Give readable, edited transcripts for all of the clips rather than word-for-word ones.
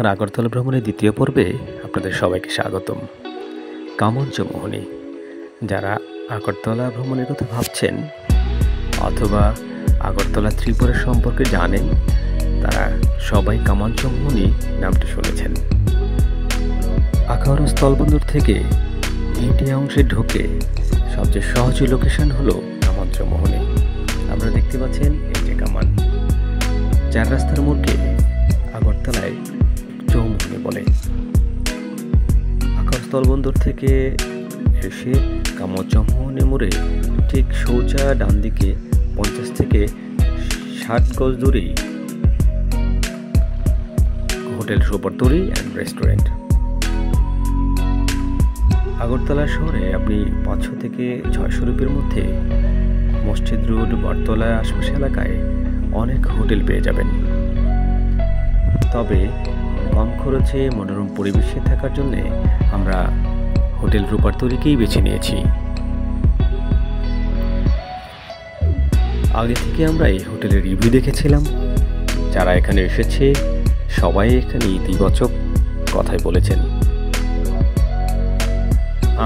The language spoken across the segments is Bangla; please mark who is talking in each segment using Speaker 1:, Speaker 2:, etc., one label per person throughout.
Speaker 1: আমার আগরতলা ভ্রমণের দ্বিতীয় পর্বে আপনাদের সবাইকে স্বাগতম। কামঞ্চমোহনী, যারা আগরতলা ভ্রমণের কথা ভাবছেন অথবা আগরতলা ত্রিপুরা সম্পর্কে জানেন, তারা সবাই কামঞ্চমোহনী নামটি শুনেছেন। আখাউড়া স্থলবন্দর থেকে ইন্ডিয়া অংশে ঢুকে সবচেয়ে সহজ লোকেশন হলো কামঞ্চমোহনী। আপনারা দেখতে পাচ্ছেন এই যে কামান, চার রাস্তার মোড়কে আগরতলায় চৌমোহনী বলে। আখাউড়া স্থলবন্দর থেকে এসে কামঞ্চমোহনী মোড়ে ঠিক সোজা ডান দিকে 50 থেকে 60 গজ দূরেই হোটেল সুপারতরি অ্যান্ড রেস্টুরেন্ট। আগরতলা শহরে আপনি 500 থেকে 600 রুপির মধ্যে মসজিদ রোড, বটতলা আশপাশ এলাকায় অনেক হোটেল পেয়ে যাবেন। তবে কম খরচে মনোরম পরিবেশে থাকার জন্যে আমরা হোটেল রূপারতরিকেই বেছে নিয়েছি। আগে থেকে আমরা এই হোটেলের রিভিউ দেখেছিলাম। যারা এখানে এসেছে সবাই এখানে ইতিবাচক কথাই বলেছেন।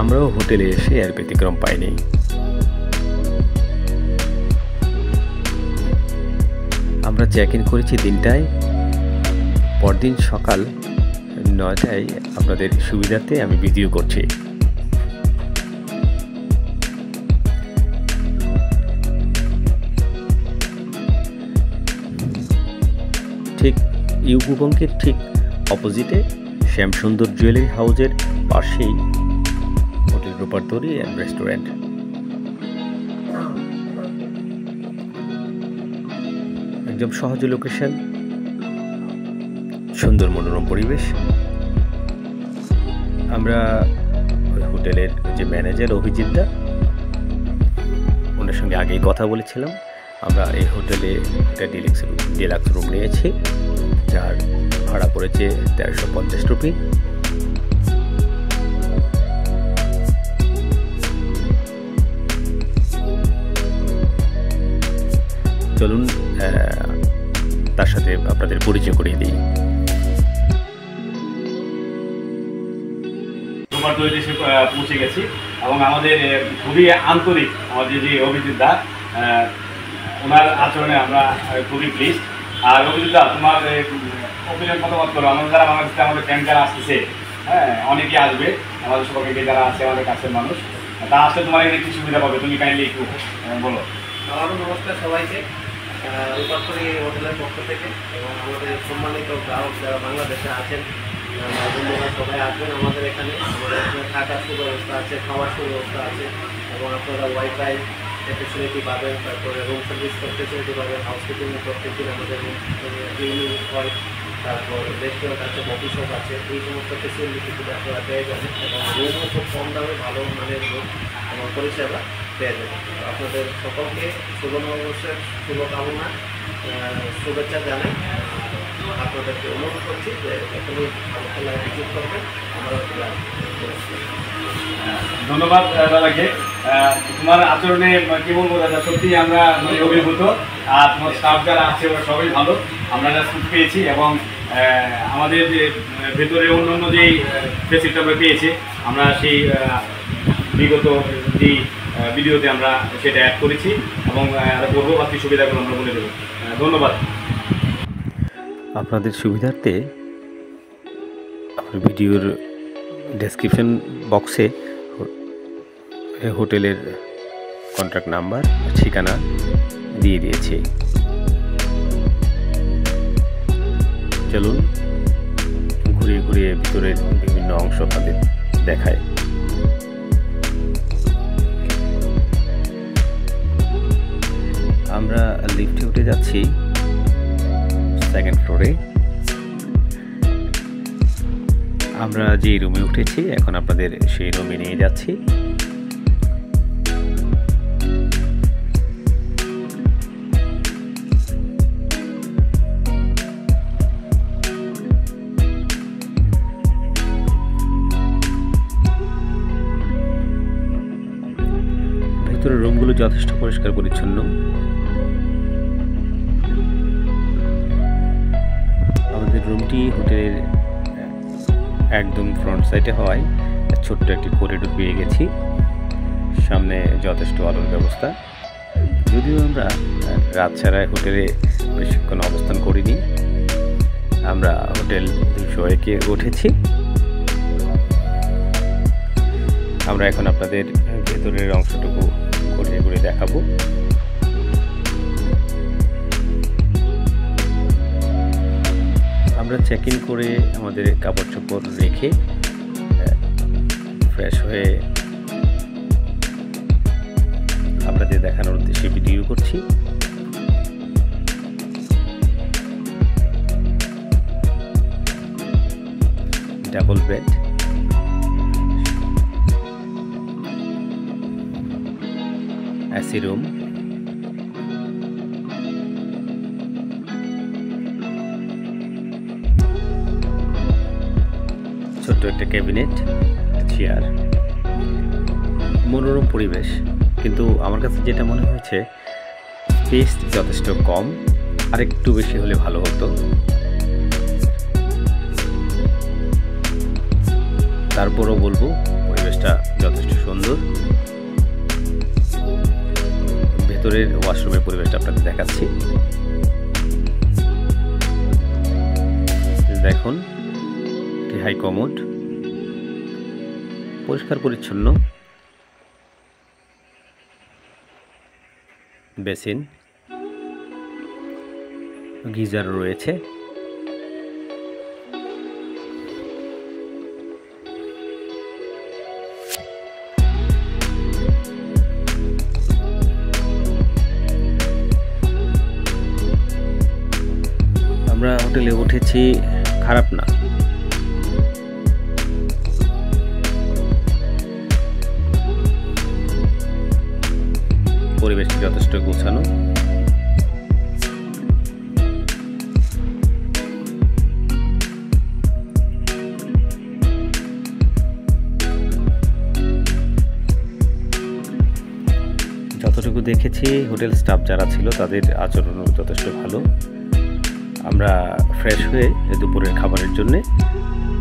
Speaker 1: আমরাও হোটেলে এসে আর ব্যতিক্রম পাইনি। আমরা চেক ইন করেছি 3টায়, পরদিন সকাল 9টায় আপনাদের সুবিধাতে আমি ভিডিও করছি। ঠিক ইউকো ব্যাংকের ঠিক অপোজিটে শ্যামসুন্দর জুয়েলারি হাউসের পাশেই হোটেল রূপারতরি অ্যান্ড রেস্টুরেন্ট। একদম সহজ লোকেশন, সুন্দর মনোরম পরিবেশ। আমরা ওই হোটেলের যে ম্যানেজার অভিজিৎ দা, ওনার সঙ্গে আগেই কথা বলেছিলাম। আমরা এই হোটেলে একটা ডিলাক্স রুম নিয়েছি, যার ভাড়া পড়েছে 1350 রুপি। চলুন তার সাথে আপনাদের পরিচয় করিয়ে দিই।
Speaker 2: এসে পৌঁছে গেছি এবং আমাদের খুবই আন্তরিক আমাদের যে অভিজিৎ দা, ওনার আচরণে আমরা খুবই প্লিজ। আর অভিজিৎ দা, তোমার অভিনয় মতামত করো। আমাদের যারা বাংলাদেশে আমাদের ফ্যান যারা আসতেছে, হ্যাঁ অনেকে আসবে আমাদের সবাইকে, যারা আছে আমাদের কাছের মানুষ, তা আসলে তোমার এখানে কি সুবিধা পাবে তুমি কাইন্ডলি একটু বলো।
Speaker 3: আমারও নমস্কার সবাইকে রূপারতরি হোটেলের পক্ষ থেকে, এবং আমাদের সম্মানিত গ্রাহক যারা বাংলাদেশে আছেন বন্ধুরা সবাই আসবেন আমাদের এখানে। আমাদের এখানে থাকার সুব্যবস্থা আছে, খাওয়ার সুব্যবস্থা আছে, এবং আপনারা ওয়াইফাই ফেসিলিটি পাবেন, তারপরে রুম সার্ভিস ফেসিলিটি পাবেন, হাউসকিপিংয়ের প্রত্যেকদিন আমাদের ক্লিনিং হয়, তারপর রেস্টুরেন্ট আছে, কফি শপ আছে, এই সমস্ত ফেসিলিটিগুলো আপনারা পেয়ে যাবেন। এবং রুমও খুব কম দামে ভালো মানের রুম এবং পরিষেবা পেয়ে যাবেন। আপনাদের সকলকে শুভ নববর্ষের শুভকামনা, শুভেচ্ছা জানাই। আপনাদেরকে অনুরোধ করছি যে এখনই আগরতলায় ভিজিট করবেন। আমরা
Speaker 2: ধন্যবাদ দাদাকে। তোমার আচরণে কি বলবো দাদা, সত্যি আমরা অভিভূত। আর তোমার স্টাফ যারা আছে ওরা সবাই ভালো, আমরা সুখ পেয়েছি। এবং আমাদের যে ভেতরে অন্য যেই ফেসিলিটি আমরা পেয়েছি, আমরা সেই বিগত যেই ভিডিওতে আমরা সেটা অ্যাড করেছি এবং করবো, বাকি সুবিধাগুলো আমরা বলে দেবো। ধন্যবাদ।
Speaker 1: আপনাদের সুবিধার্থে আমার ভিডিওর ডেসক্রিপশন বক্সে হোটেলের কন্ট্যাক্ট নাম্বার, ঠিকানা দিয়ে দিয়েছি। চলুন ঘুরিয়ে ঘুরিয়ে ভিতরের বিভিন্ন অংশ আপনাদের দেখায়। আমরা লিফটে উঠে যাচ্ছি 2nd ফ্লোরে। আমরা যে রুমে উঠেছি এখন আপনাদের সেই রুমে নিয়ে যাচ্ছি। ভেতরের রুমগুলো যথেষ্ট পরিষ্কার পরিচ্ছন্ন। আমাদের রুমটি হোটেলের একদম ফ্রন্ট সাইডে হওয়ায় ছোট্ট একটি করিডোর পেয়ে গেছি, সামনে যথেষ্ট আলোর ব্যবস্থা। যদিও আমরা রাত ছাড়ায় হোটেলে বেশিক্ষণ অবস্থান করিনি, আমরা হোটেল 201-এ উঠেছি। আমরা এখন আপনাদের ভেতরের অংশটুকু ঘুরে ঘুরে দেখাবো। আমরা চেক ইন করে আমাদের কাপড় চোপড় রেখে ফ্রেশ হয়ে আপনাদের দেখানোর উদ্দেশ্যে ভিডিও করছি। ডাবল বেড, এসি রুম, ছোট্ট একটা ক্যাবিনেট, চেয়ার, মনোরম পরিবেশ। কিন্তু আমার কাছে যেটা মনে হয়েছে স্পেস যথেষ্ট কম, আর একটু বেশি হলে ভালো হতো। তারপরও বলবো পরিবেশটা যথেষ্ট সুন্দর। ভেতরের ওয়াশরুমের পরিবেশটা আপনাদের দেখাচ্ছি। দেখুন হাই কমোড, পরিষ্কার পরিচ্ছন্ন, বেসিন, গিজার রয়েছে। আমরা হোটেলে উঠেছি, খারাপ না। পরিবেশটি যথেষ্ট গোছানো। যতটুকু দেখেছি হোটেল স্টাফ যারা ছিল তাদের আচরণও যথেষ্ট ভালো। আমরা ফ্রেশ হয়ে দুপুরের খাবারের জন্য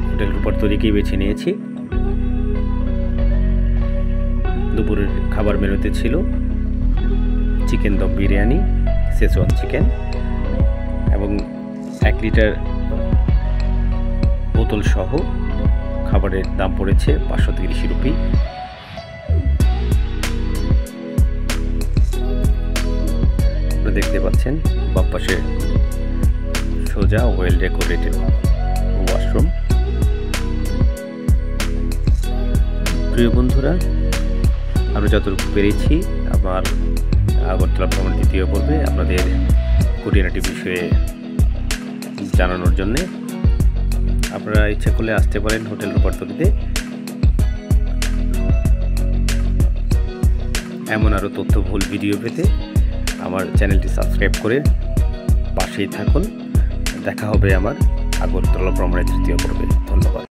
Speaker 1: হোটেল রূপারতরীকেই বেছে নিয়েছি। দুপুরের খাবার মেনুতে ছিল chicken dum biryani, schezwan chicken এবং 1 লিটার বোতল সহ খাবারের দাম পড়েছে 530 রুপি। আপনারা দেখতে পাচ্ছেন বাম পাশে সোজা ওয়েল ডেকোরেটেড ওয়াশরুম। প্রিয় বন্ধুরা, আমরা যতটুকু পেরেছি আমার আগরতলা ভ্রমণ 2য় পর্বে আপনাদের খুঁটিনাটি বিষয়ে জানানোর জন্যে। আপনারা ইচ্ছা করলে আসতে পারেন হোটেল রূপারতরীতে। এমন আরও তথ্যবহুল ভিডিও পেতে আমার চ্যানেলটি সাবস্ক্রাইব করে পাশেই থাকুন। দেখা হবে আমার আগরতলা ভ্রমণের 3য় পর্বে। ধন্যবাদ।